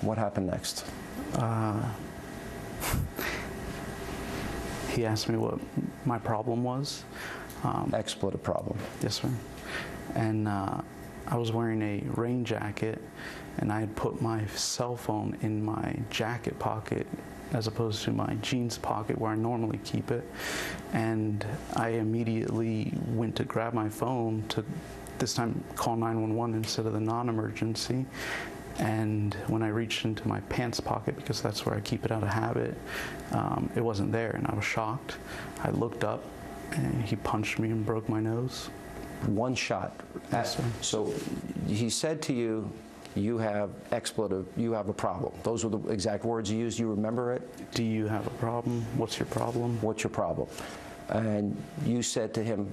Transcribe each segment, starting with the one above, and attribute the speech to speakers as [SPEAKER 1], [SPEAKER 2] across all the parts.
[SPEAKER 1] What happened next?
[SPEAKER 2] He asked me what my problem was.
[SPEAKER 1] Expletive problem.
[SPEAKER 2] Yes, sir. And I was wearing a rain jacket, and I had put my cell phone in my jacket pocket as opposed to my jeans pocket where I normally keep it. And I immediately went to grab my phone to this time call 911 instead of the non-emergency. And when I reached into my pants pocket, because that's where I keep it out of habit, it wasn't there, and I was shocked. I looked up, and he punched me and broke my nose.
[SPEAKER 1] One shot.
[SPEAKER 2] Yes, sir.
[SPEAKER 1] So he said to you, you have expletive, you have a problem. Those were the exact words you used. You remember it?
[SPEAKER 2] Do you have a problem? What's your problem?
[SPEAKER 1] What's your problem? And you said to him,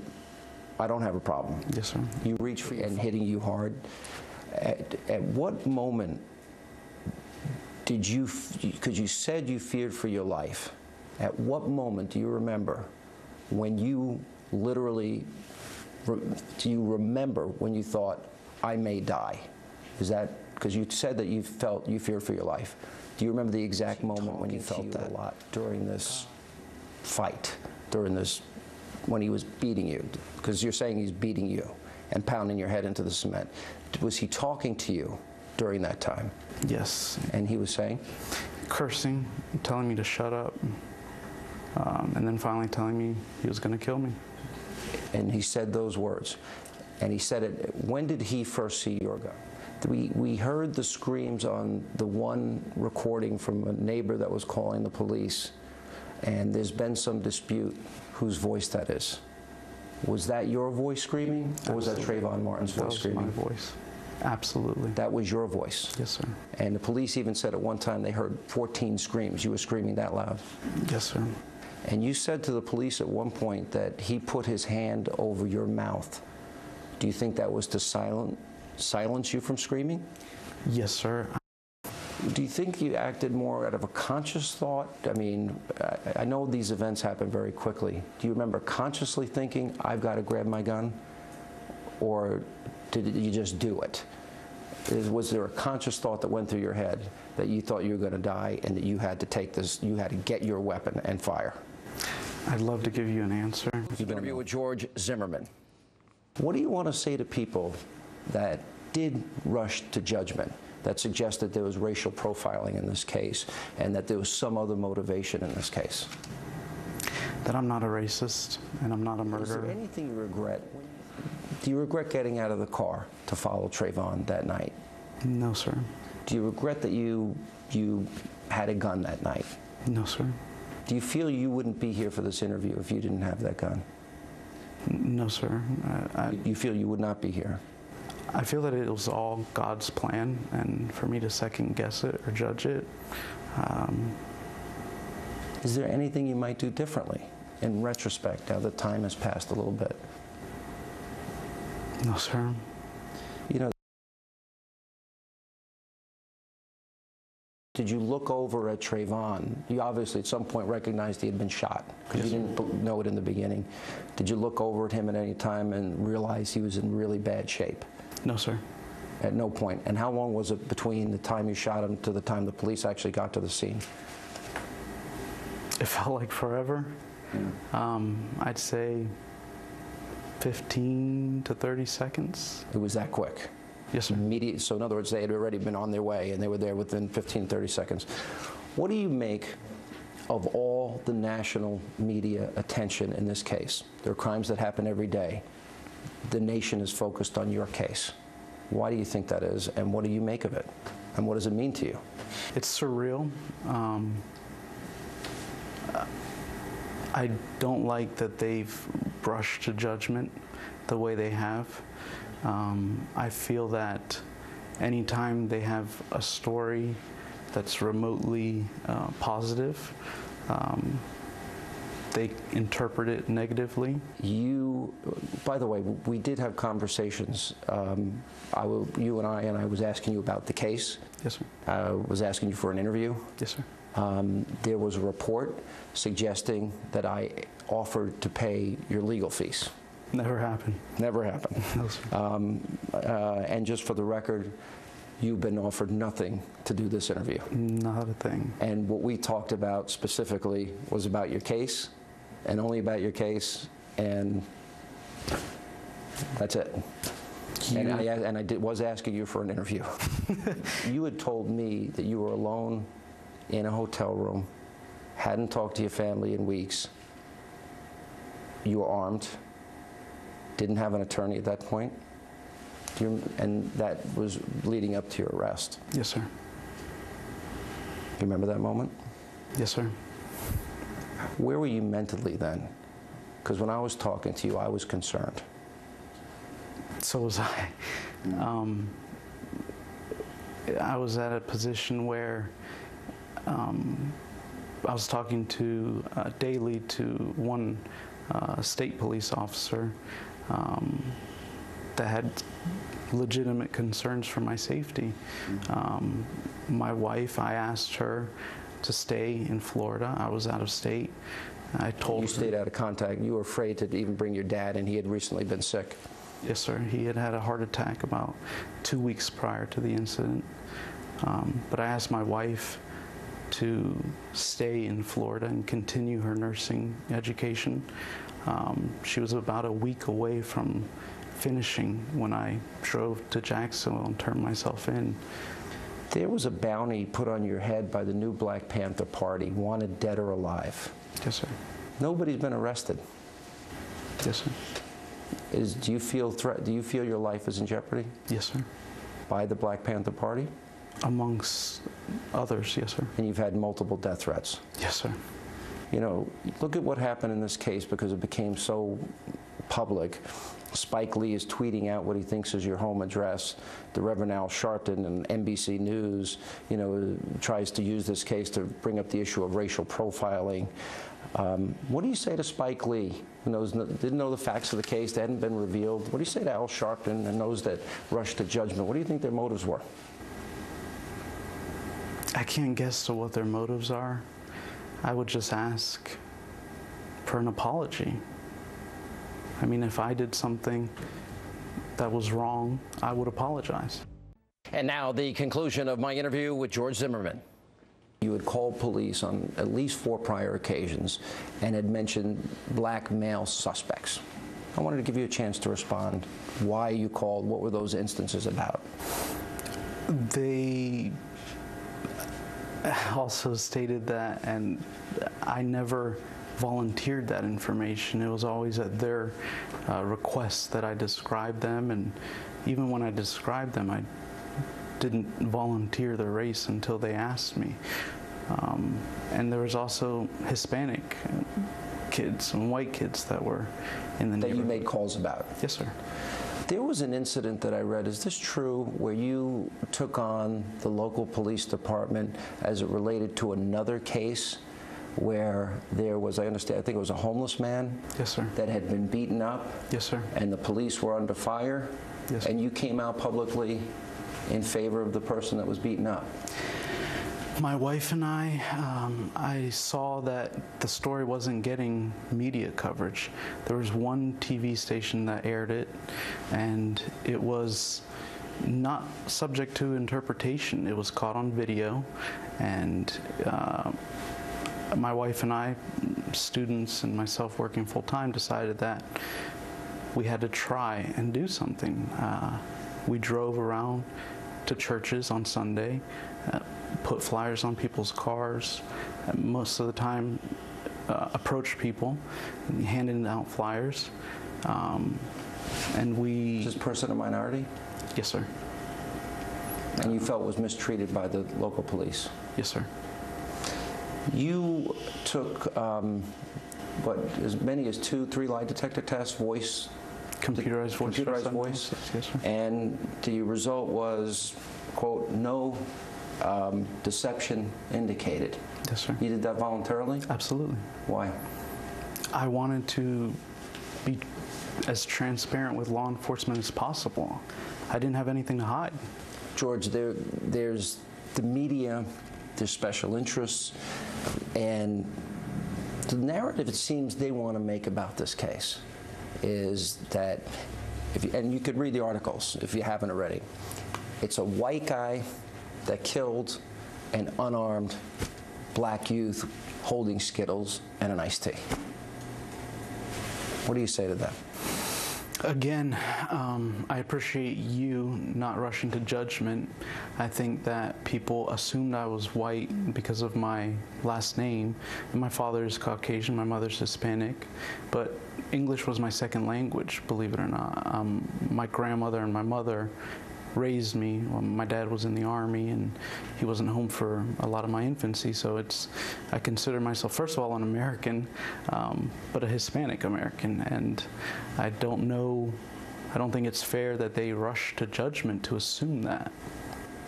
[SPEAKER 1] I don't have a problem.
[SPEAKER 2] Yes, sir.
[SPEAKER 1] You reached for and hitting you hard. At what moment did you, because you said you feared for your life, at what moment do you remember when you literally, do you remember when you thought, I may die? Is that, because you said that you felt you feared for your life. Do you remember the exact moment when you felt that? A lot during this fight, during this, when he was beating you? Because you're saying he's beating you and pounding your head into the cement. Was he talking to you during that time?
[SPEAKER 2] Yes.
[SPEAKER 1] And he was saying? Cursing,
[SPEAKER 2] telling me to shut up, and then finally telling me he was going to kill me.
[SPEAKER 1] And he said those words. And he said it, when did he first see your gun? We heard the screams on the one recording from a neighbor that was calling the police, and there's been some dispute whose voice that is. Was that your voice screaming, or was that Trayvon Martin's voice screaming?
[SPEAKER 2] That was my voice. Absolutely.
[SPEAKER 1] That was your voice?
[SPEAKER 2] Yes, sir.
[SPEAKER 1] And the police even said at one time they heard 14 screams. You were screaming that loud?
[SPEAKER 2] Yes, sir.
[SPEAKER 1] And you said to the police at one point that he put his hand over your mouth. Do you think that was to silence you from screaming?
[SPEAKER 2] Yes, sir.
[SPEAKER 1] Do you think you acted more out of a conscious thought? I mean, I know these events happen very quickly. Do you remember consciously thinking, I've got to grab my gun? Or did you just do it? Was there a conscious thought that went through your head that you thought you were going to die and that you had to take this, you had to get your weapon and fire?
[SPEAKER 2] I'd love to give you an answer.
[SPEAKER 1] Interview with George Zimmerman. What do you want to say to people that did rush to judgment, that suggested there was racial profiling in this case and that there was some other motivation in this case?
[SPEAKER 2] That I'm not a racist and I'm not a murderer.
[SPEAKER 1] Is there anything you regret? Do you regret getting out of the car to follow Trayvon that night?
[SPEAKER 2] No, sir.
[SPEAKER 1] Do you regret that you had a gun that night?
[SPEAKER 2] No, sir.
[SPEAKER 1] Do you feel you wouldn't be here for this interview if you didn't have that gun?
[SPEAKER 2] No, sir.
[SPEAKER 1] You feel you would not be here?
[SPEAKER 2] I feel that it was all God's plan, and for me to second guess it or judge it.
[SPEAKER 1] Is there anything you might do differently in retrospect now that time has passed a little bit?
[SPEAKER 2] No, sir.
[SPEAKER 1] You know, did you look over at Trayvon? You obviously at some point recognized he had been shot because
[SPEAKER 2] yes,
[SPEAKER 1] you didn't know it in the beginning. Did you look over at him at any time and realize he was in really bad shape?
[SPEAKER 2] No, sir.
[SPEAKER 1] At no point. And how long was it between the time you shot him to the time the police actually got to the scene?
[SPEAKER 2] It felt like forever. I'd say 15 to 30 seconds.
[SPEAKER 1] It was that quick?
[SPEAKER 2] Yes, sir.
[SPEAKER 1] Immediate. So in other words, they had already been on their way and they were there within 15, 30 seconds. What do you make of all the national media attention in this case? There are crimes that happen every day. The nation is focused on your case. Why do you think that is, and what do you make of it? And what does it mean to you?
[SPEAKER 2] It's surreal. I don't like that they've rushed to judgment the way they have. I feel that anytime they have a story that's remotely positive, they interpret it negatively.
[SPEAKER 1] You, by the way, we did have conversations. You and I was asking you about the case.
[SPEAKER 2] Yes, sir.
[SPEAKER 1] I was asking you for an interview.
[SPEAKER 2] Yes, sir.
[SPEAKER 1] There was a report suggesting that I offered to pay your legal fees.
[SPEAKER 2] Never happened.
[SPEAKER 1] Never happened.
[SPEAKER 2] No, sir.
[SPEAKER 1] And just for the record, You've been offered nothing to do this interview.
[SPEAKER 2] Not a thing.
[SPEAKER 1] And what we talked about specifically was about your case, and only about your case, and that's it. And I was asking you for an interview. You had told me that you were alone in a hotel room, hadn't talked to your family in weeks. You were armed, didn't have an attorney at that point, and that was leading up to your arrest.
[SPEAKER 2] Yes, sir.
[SPEAKER 1] You remember that moment?
[SPEAKER 2] Yes, sir.
[SPEAKER 1] Where were you mentally then? Because when I was talking to you, I was concerned.
[SPEAKER 2] So was I. I was at a position where I was talking to daily to one state police officer that had legitimate concerns for my safety. My wife, I asked her to stay in Florida. I was out of state. I told her.
[SPEAKER 1] You stayed out of contact. You were afraid to even bring your dad, and he had recently been sick.
[SPEAKER 2] Yes, sir. He had had a heart attack about 2 weeks prior to the incident. But I asked my wife to stay in Florida and continue her nursing education. She was about a week away from finishing when I drove to Jacksonville and turned myself in.
[SPEAKER 1] There was a bounty put on your head by the new Black Panther Party, wanted dead or alive.
[SPEAKER 2] Yes, sir.
[SPEAKER 1] Nobody's been arrested.
[SPEAKER 2] Yes, sir.
[SPEAKER 1] Do you feel your life is in jeopardy?
[SPEAKER 2] Yes, sir.
[SPEAKER 1] By the Black Panther Party?
[SPEAKER 2] Amongst others, yes, sir.
[SPEAKER 1] And you've had multiple death threats.
[SPEAKER 2] Yes, sir.
[SPEAKER 1] You know, look at what happened in this case because it became so public. Spike Lee is tweeting out what he thinks is your home address. The Reverend Al Sharpton and NBC News, you know, tries to use this case to bring up the issue of racial profiling. What do you say to Spike Lee, who didn't know the facts of the case, that hadn't been revealed? What do you say to Al Sharpton and those that rushed to judgment? What do you think their motives were?
[SPEAKER 2] I can't guess to what their motives are. I would just ask for an apology. I mean, if I did something that was wrong, I would apologize.
[SPEAKER 1] And now the conclusion of my interview with George Zimmerman. You had called police on at least 4 prior occasions and had mentioned black male suspects. I wanted to give you a chance to respond. Why you called? What were those instances about?
[SPEAKER 2] They also stated that, and I never volunteered that information. It was always at their request that I described them, and even when I described them, I didn't volunteer the race until they asked me. And there was also Hispanic kids and white kids that were in the neighborhood. That you made calls about? Yes, sir. There was an incident that I read, is this true, where you took on the local police department as it related to another case where there was, I understand, I think it was a homeless man? Yes, sir. That had been beaten up? Yes, sir. And the police were under fire? Yes, sir. And you came out publicly in favor of the person that was beaten up? My wife and I saw that the story wasn't getting media coverage. There was one TV station that aired it, and it was not subject to interpretation. It was caught on video, and my wife and I, students and myself working full-time, decided that we had to try and do something. We drove around to churches on Sunday, put flyers on people's cars, most of the time approached people, handing out flyers, and we... Is this person a minority? Yes, sir. And you felt was mistreated by the local police? Yes, sir. You took, what, as many as 2-3 lie detector tests, voice? Computerized voice. Computerized voice? Yes, sir. And the result was, quote, no deception indicated. Yes, sir. You did that voluntarily? Absolutely. Why? I wanted to be as transparent with law enforcement as possible. I didn't have anything to hide. George, there's the media, there's special interests, and the narrative it seems they want to make about this case is that, and you could read the articles if you haven't already,
[SPEAKER 1] It's a white guy that killed an unarmed black youth holding Skittles and an iced tea. What do you say to that?
[SPEAKER 2] Again, I appreciate you not rushing to judgment. I think that people assumed I was white because of my last name. And my father is Caucasian, my mother's Hispanic, but English was my second language, believe it or not. My grandmother and my mother raised me. My dad was in the Army and he wasn't home for a lot of my infancy, so I consider myself, first of all, an American, but a Hispanic American, and I don't think it's fair that they rush to judgment to assume that.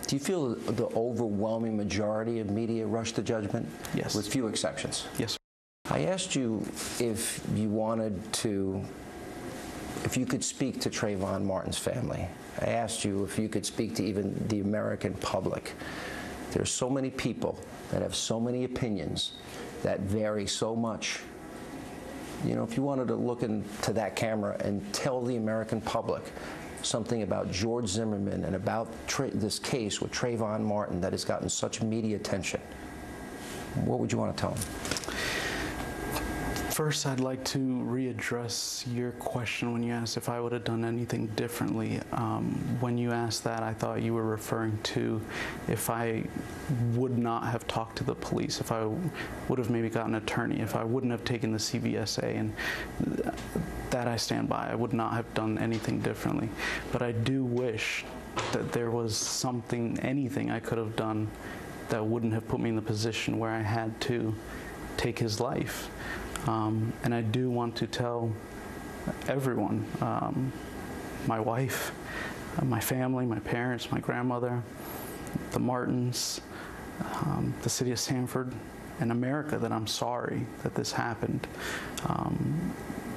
[SPEAKER 1] Do you feel the overwhelming majority of media rush to judgment?
[SPEAKER 2] Yes.
[SPEAKER 1] With few exceptions?
[SPEAKER 2] Yes.
[SPEAKER 1] I asked you if you could speak to Trayvon Martin's family. I asked you if you could speak to even the American public. There's so many people that have so many opinions that vary so much. You know, if you wanted to look into that camera and tell the American public something about George Zimmerman and about this case with Trayvon Martin that has gotten such media attention, what would you want to tell them?
[SPEAKER 2] First, I'd like to readdress your question when you asked if I would have done anything differently. When you asked that, I thought you were referring to if I would not have talked to the police, if I would have maybe got an attorney, if I wouldn't have taken the CVSA, and that I stand by. I would not have done anything differently. But I do wish that there was something, anything I could have done that wouldn't have put me in the position where I had to take his life. And I do want to tell everyone, my wife, my family, my parents, my grandmother, the Martins, the city of Sanford, and America, that I'm sorry that this happened.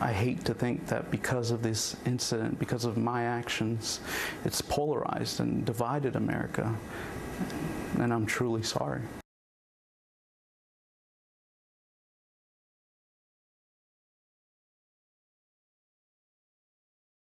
[SPEAKER 2] I hate to think that because of this incident, because of my actions, it's polarized and divided America, and I'm truly sorry.